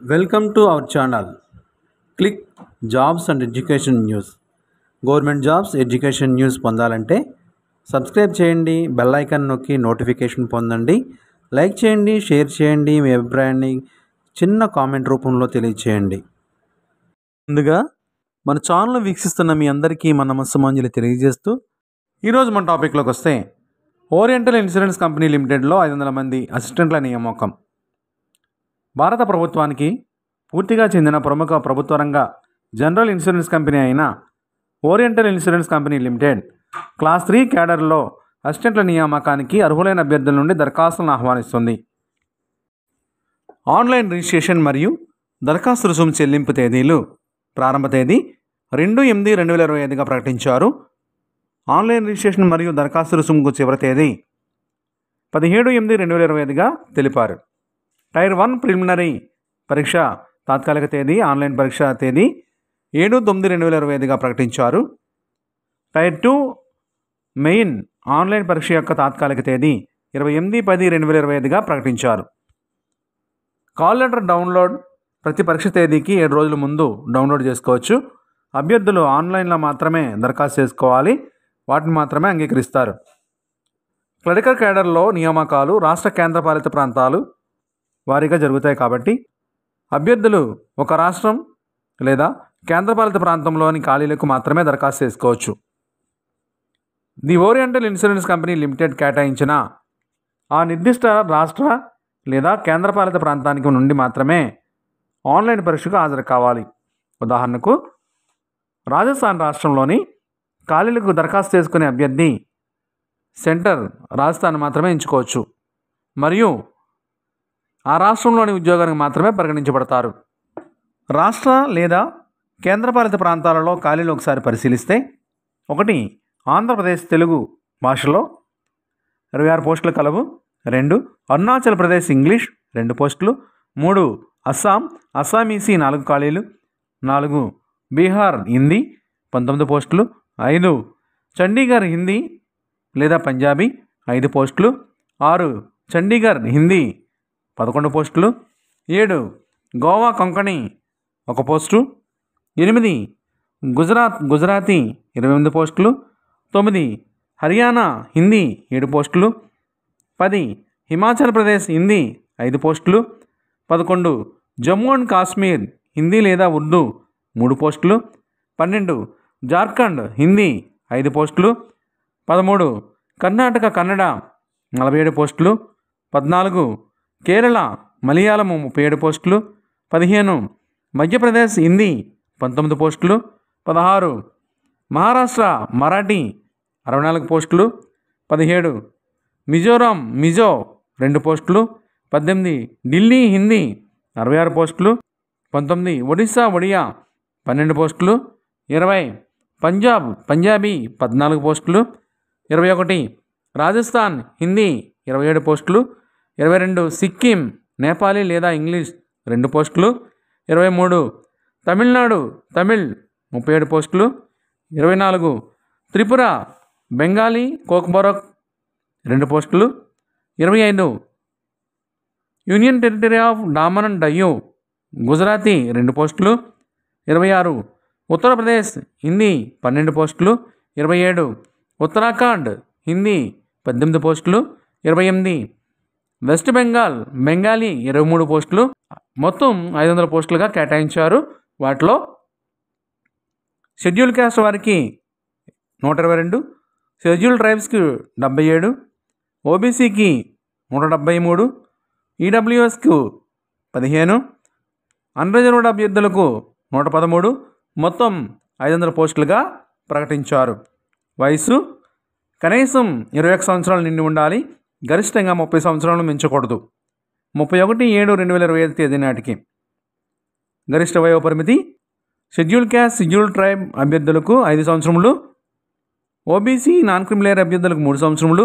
Welcome to our channel. Click Jobs and Education News. Government jobs education news పొందాలంటే subscribe చేయండి, bell icon నొక్కి notification పొందండి. Like చేయండి, share చేయండి, మీ అభిప్రాయాన్ని చిన్న కామెంట్ రూపంలో తెలియచేయండి. ముందుగా మన ఛానల్ వీక్షిస్తున్న మీ అందరికీ మన నమస్సుమాంజలి తెలియజేస్తూ ఈరోజు మన టాపిక్లోకి వస్తే ఓరియంటల్ ఇన్సూరెన్స్ కంపెనీ లిమిటెడ్లో 500 మంది అసిస్టెంట్ల నియామకం. భారత ప్రభుత్వానికి పూర్తిగా చెందిన ప్రముఖ ప్రభుత్వ రంగ జనరల్ ఇన్సూరెన్స్ కంపెనీ అయిన oriental insurance company limited class 3 క్యాడర్లో అసిస్టెంట్ల నియామకానికి అర్హులైన అభ్యర్థుల నుండి దరఖాస్తులను ఆహ్వానిస్తుంది. ఆన్లైన్ రిజిస్ట్రేషన్ మరియు దరఖాస్తు రుసుము చెల్లింపు తేదీలు ప్రారంభ తేదీ 2/8/2025గా ప్రకటించారు. ఆన్లైన్ రిజిస్ట్రేషన్ మరియు దరఖాస్తు రుసుముకు చివరి తేదీ 17/8/2025గా తెలిపారు. టైర్ 1 ప్రిలిమినరీ పరీక్ష తాత్కాలిక తేదీ ఆన్లైన్ పరీక్ష తేదీ 7/9/2025గా ప్రకటించారు. టైర్ 2 మెయిన్ ఆన్లైన్ పరీక్ష యొక్క తాత్కాలిక తేదీ 28/10/2025గా ప్రకటించారు. కాల్ లెటర్ డౌన్లోడ్ ప్రతి పరీక్ష తేదీకి 7 రోజుల ముందు డౌన్లోడ్ చేసుకోవచ్చు. అభ్యర్థులు ఆన్లైన్లో మాత్రమే దరఖాస్తు చేసుకోవాలి, వాటిని మాత్రమే అంగీకరిస్తారు. క్లరికల్ క్యాడర్లో నియామకాలు రాష్ట్ర కేంద్రపాలిత ప్రాంతాలు వారీగా జరుగుతాయి కాబట్టి అభ్యర్థులు ఒక రాష్ట్రం లేదా కేంద్రపాలిత ప్రాంతంలోని ఖాళీలకు మాత్రమే దరఖాస్తు చేసుకోవచ్చు. The oriental insurance company limited కేటాయించిన ఆ నిర్దిష్ట రాష్ట్ర లేదా కేంద్రపాలిత ప్రాంతానికి నుండి మాత్రమే ఆన్లైన్ పరీక్షకు హాజరు కావాలి. ఉదాహరణకు రాజస్థాన్ రాష్ట్రంలోని ఖాళీలకు దరఖాస్తు చేసుకునే అభ్యర్థి సెంటర్ రాజస్థాన్ మాత్రమే ఎంచుకోవచ్చు మరియు ఆ రాష్ట్రంలోని ఉద్యోగానికి మాత్రమే పరిగణించబడతారు. రాష్ట్ర లేదా కేంద్రపాలిత ప్రాంతాలలో ఖాళీలు ఒకసారి పరిశీలిస్తే 1 ఆంధ్రప్రదేశ్ తెలుగు భాషలో 26 పోస్టులు కలవు. 2 అరుణాచల్ ప్రదేశ్ ఇంగ్లీష్ 2 పోస్టులు. 3 అస్సామీసీ 4 ఖాళీలు. 4 బీహార్ హిందీ 19 పోస్టులు. 5 చండీగఢ్ హిందీ లేదా పంజాబీ 5 పోస్టులు. 6 చండీగఢ్ హిందీ 11 పోస్టులు. 7 గోవా కొంకణి 1 పోస్టు. 8 గుజరాతీ 28 పోస్టులు. 9 హర్యానా హిందీ 7 పోస్టులు. 10 హిమాచల్ ప్రదేశ్ హిందీ 5 పోస్టులు. 11 జమ్మూ అండ్ కాశ్మీర్ హిందీ లేదా ఉర్దూ 3 పోస్టులు. 12 జార్ఖండ్ హిందీ 5 పోస్టులు. 13 కర్ణాటక కన్నడ 47 పోస్టులు. 14 కేరళ మలయాళము 37 పోస్టులు. 15 మధ్యప్రదేశ్ హిందీ 19 పోస్టులు. 16 మహారాష్ట్ర మరాఠీ 64 పోస్టులు. 17 మిజోరాం 2 పోస్టులు. 18 ఢిల్లీ హిందీ 66 పోస్టులు. 19 ఒడియా 12 పోస్టులు. 20 పంజాబీ 14 పోస్టులు. 21 రాజస్థాన్ హిందీ 27 పోస్టులు. 22 సిక్కిం నేపాలీ లేదా ఇంగ్లీష్ 2 పోస్టులు. 23 తమిళనాడు తమిళ్ 37 పోస్టులు. 24 త్రిపుర బెంగాలీ కోక్బొరక్ 2 పోస్టులు. 25 union territory of Daman and Diu Gujarati 2 పోస్టులు. 26 ఉత్తరప్రదేశ్ హిందీ 12 పోస్టులు. 27 ఉత్తరాఖండ్ హిందీ 18 పోస్టులు. 28 వెస్ట్ బెంగాల్ బెంగాలీ 23 పోస్టులు. మొత్తం 500 పోస్టులుగా కేటాయించారు. వాటిలో షెడ్యూల్ క్యాస్ట్ వారికి 122, షెడ్యూల్ ట్రైబ్స్కి 77, ఓబీసీకి 173, ఈడబ్ల్యూఎస్కు 15, అన్రిజర్వ్డ్ అభ్యర్థులకు 113, మొత్తం 500 పోస్టులుగా ప్రకటించారు. వయసు కనీసం 21 సంవత్సరాలు నిండి ఉండాలి. గరిష్టంగా 30 సంవత్సరాలు మించకూడదు. 31/7/2025 తేదీ నాటికి గరిష్ట వయోపరిమితి షెడ్యూల్ క్యాస్ట్ షెడ్యూల్ ట్రైబ్ అభ్యర్థులకు 5 సంవత్సరములు, ఓబీసీ నాన్ క్రిమిలేయర్ అభ్యర్థులకు 3 సంవత్సరములు,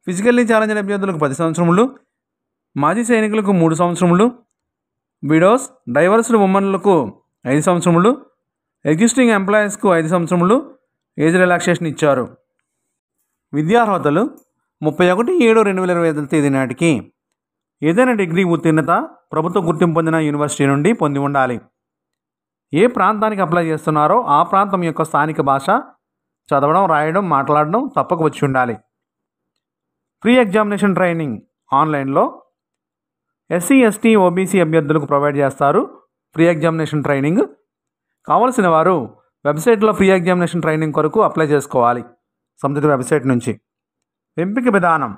ఫిజికల్లీ ఛాలెంజ్డ్ అభ్యర్థులకు 10 సంవత్సరములు, మాజీ సైనికులకు 3 సంవత్సరములు, విడోస్ డైవర్స్డ్ ఉమెన్లకు 5 సంవత్సరములు, ఎగ్జిస్టింగ్ ఎంప్లాయీస్కు 5 సంవత్సరములు ఏజ్ రిలాక్సేషన్ ఇచ్చారు. విద్యార్హతలు 31/7/2025 తేదీ నాటికి ఏదైనా డిగ్రీ ఉత్తీర్ణత ప్రభుత్వ గుర్తింపు పొందిన యూనివర్సిటీ నుండి పొంది ఉండాలి. ఏ ప్రాంతానికి అప్లై చేస్తున్నారో ఆ ప్రాంతం యొక్క స్థానిక భాష చదవడం, రాయడం, మాట్లాడడం తప్పక వచ్చి ఉండాలి. ఫ్రీ ఎగ్జామినేషన్ ట్రైనింగ్ ఆన్లైన్లో ఎస్సీ, ఎస్టీ, ఓబీసీ అభ్యర్థులకు ప్రొవైడ్ చేస్తారు. ఫ్రీ ఎగ్జామినేషన్ ట్రైనింగ్ కావలసిన వారు వెబ్సైట్లో ఫ్రీ ఎగ్జామినేషన్ ట్రైనింగ్ కొరకు అప్లై చేసుకోవాలి. సంబంధిత వెబ్సైట్ నుంచి. ఎంపిక విధానం: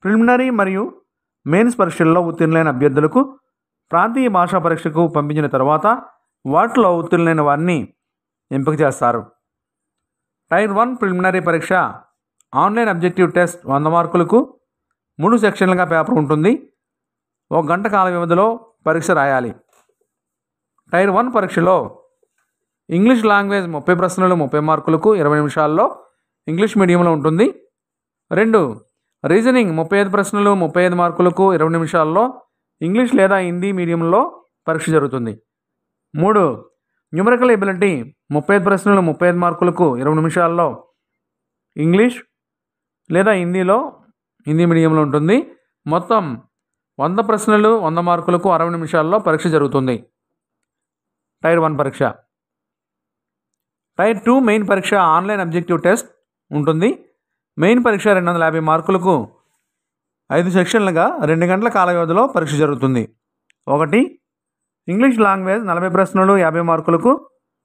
ప్రిలిమినరీ మరియు మెయిన్స్ పరీక్షల్లో ఉత్తీర్ణులైన అభ్యర్థులకు ప్రాంతీయ భాషా పరీక్షకు పంపించిన తర్వాత వాటిలో ఉత్తీర్ణులైన వారిని ఎంపిక చేస్తారు. టైర్ 1 ప్రిలిమినరీ పరీక్ష ఆన్లైన్ అబ్జెక్టివ్ టెస్ట్ 100 మార్కులకు 3 సెక్షన్లుగా పేపర్ ఉంటుంది. 1 గంట కాల వ్యవధిలో పరీక్ష రాయాలి. టైర్ 1 పరీక్షలో ఇంగ్లీష్ లాంగ్వేజ్ 30 ప్రశ్నలు 30 మార్కులకు 20 నిమిషాల్లో ఇంగ్లీష్ మీడియంలో ఉంటుంది. 2 రీజనింగ్ 35 ప్రశ్నలు 35 మార్కులకు 20 నిమిషాల్లో ఇంగ్లీష్ లేదా హిందీ మీడియంలో పరీక్ష జరుగుతుంది. 3 న్యూమరికల్ ఎబిలిటీ 35 ప్రశ్నలు 35 మార్కులకు 20 నిమిషాల్లో ఇంగ్లీష్ లేదా హిందీ మీడియంలో ఉంటుంది. మొత్తం 100 ప్రశ్నలు 100 మార్కులకు 60 నిమిషాల్లో పరీక్ష జరుగుతుంది. టైర్ 1 పరీక్ష. టైర్ 2 మెయిన్ పరీక్ష ఆన్లైన్ అబ్జెక్టివ్ టెస్ట్ ఉంటుంది. మెయిన్ పరీక్ష 250 మార్కులకు 5 సెక్షన్లుగా 2 గంటల కాల వ్యవధిలో పరీక్ష జరుగుతుంది. 1 ఇంగ్లీష్ లాంగ్వేజ్ 40 ప్రశ్నలు 50 మార్కులకు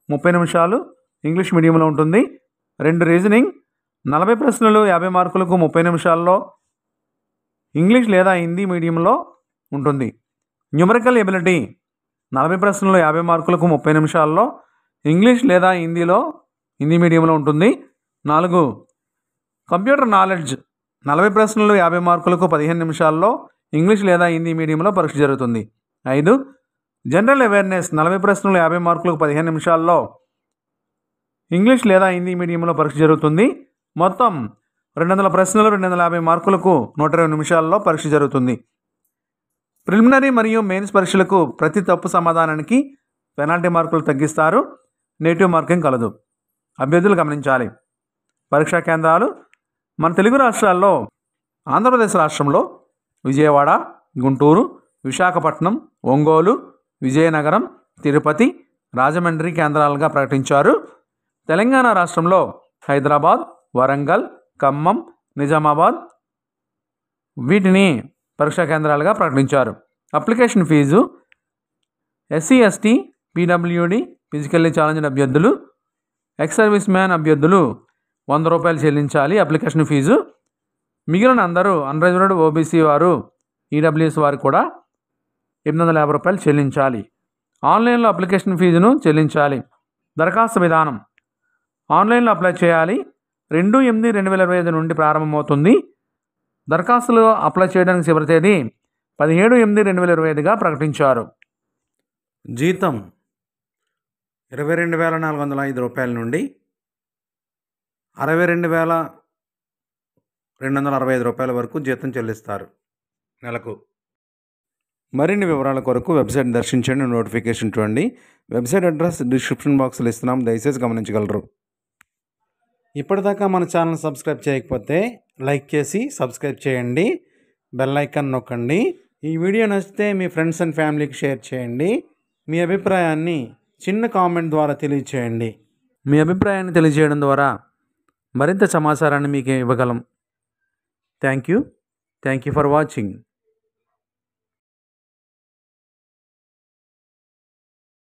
30 నిమిషాలు ఇంగ్లీష్ మీడియంలో ఉంటుంది. 2 రీజనింగ్ 40 ప్రశ్నలు 50 మార్కులకు 30 నిమిషాల్లో ఇంగ్లీష్ లేదా హిందీ మీడియంలో ఉంటుంది. న్యూమరికల్ ఎబిలిటీ 40 ప్రశ్నలు 50 మార్కులకు 30 నిమిషాల్లో ఇంగ్లీష్ లేదా హిందీ మీడియంలో ఉంటుంది. 4 కంప్యూటర్ నాలెడ్జ్ 40 ప్రశ్నలు 50 మార్కులకు 15 నిమిషాల్లో ఇంగ్లీష్ లేదా హిందీ మీడియంలో పరీక్ష జరుగుతుంది. 5 జనరల్ అవేర్నెస్ 40 ప్రశ్నలు 50 మార్కులకు 15 నిమిషాల్లో ఇంగ్లీష్ లేదా హిందీ మీడియంలో పరీక్ష జరుగుతుంది. మొత్తం 200 ప్రశ్నలు 250 మార్కులకు 120 నిమిషాల్లో పరీక్ష జరుగుతుంది. ప్రిలిమినరీ మరియు మెయిన్స్ పరీక్షలకు ప్రతి తప్పు సమాధానానికి పెనాల్టీ మార్కులు తగ్గిస్తారు. నెగిటివ్ మార్కింగ్ కలదు. అభ్యర్థులు గమనించాలి. పరీక్షా కేంద్రాలు మన తెలుగు రాష్ట్రాల్లో ఆంధ్రప్రదేశ్ రాష్ట్రంలో విజయవాడ, గుంటూరు, విశాఖపట్నం, ఒంగోలు, విజయనగరం, తిరుపతి, రాజమండ్రి కేంద్రాలుగా ప్రకటించారు. తెలంగాణ రాష్ట్రంలో హైదరాబాద్, వరంగల్, ఖమ్మం, నిజామాబాద్ వీటిని పరీక్షా కేంద్రాలుగా ప్రకటించారు. Application fee SC, ST, PWD, physically challenged అభ్యర్థులు, ఎక్స్ సర్వీస్ మ్యాన్ అభ్యర్థులు 100 రూపాయలు చెల్లించాలి అప్లికేషన్ ఫీజు. మిగిలిన అందరూ అన్రిజర్వ్డ్ ఓబీసీ వారు, ఈడబ్ల్యూఎస్ వారు కూడా 850 రూపాయలు చెల్లించాలి. ఆన్లైన్లో అప్లికేషన్ ఫీజును చెల్లించాలి. దరఖాస్తు విధానం: ఆన్లైన్లో అప్లై చేయాలి. 2/8/2025 నుండి ప్రారంభమవుతుంది. దరఖాస్తులు అప్లై చేయడానికి చివరి తేదీ 17/8/2025గా ప్రకటించారు. జీతం 22,405 రూపాయల నుండి 62,265 రూపాయల వరకు జీతం చెల్లిస్తారు నెలకు. మరిన్ని వివరాల కొరకు వెబ్సైట్ దర్శించండి, నోటిఫికేషన్ చూడండి. వెబ్సైట్ అడ్రస్ డిస్క్రిప్షన్ బాక్స్లో ఇస్తున్నాం, దయచేసి గమనించగలరు. ఇప్పటిదాకా మన ఛానల్ సబ్స్క్రైబ్ చేయకపోతే లైక్ చేసి సబ్స్క్రైబ్ చేయండి, బెల్ ఐకాన్ నొక్కండి. ఈ వీడియో నచ్చితే మీ ఫ్రెండ్స్ అండ్ ఫ్యామిలీకి షేర్ చేయండి. మీ అభిప్రాయాన్ని చిన్న కామెంట్ ద్వారా తెలియచేయండి. మీ అభిప్రాయాన్ని తెలియజేయడం ద్వారా మరింత సమాచారాన్ని మీకు ఇవ్వగలం. Thank you for watching.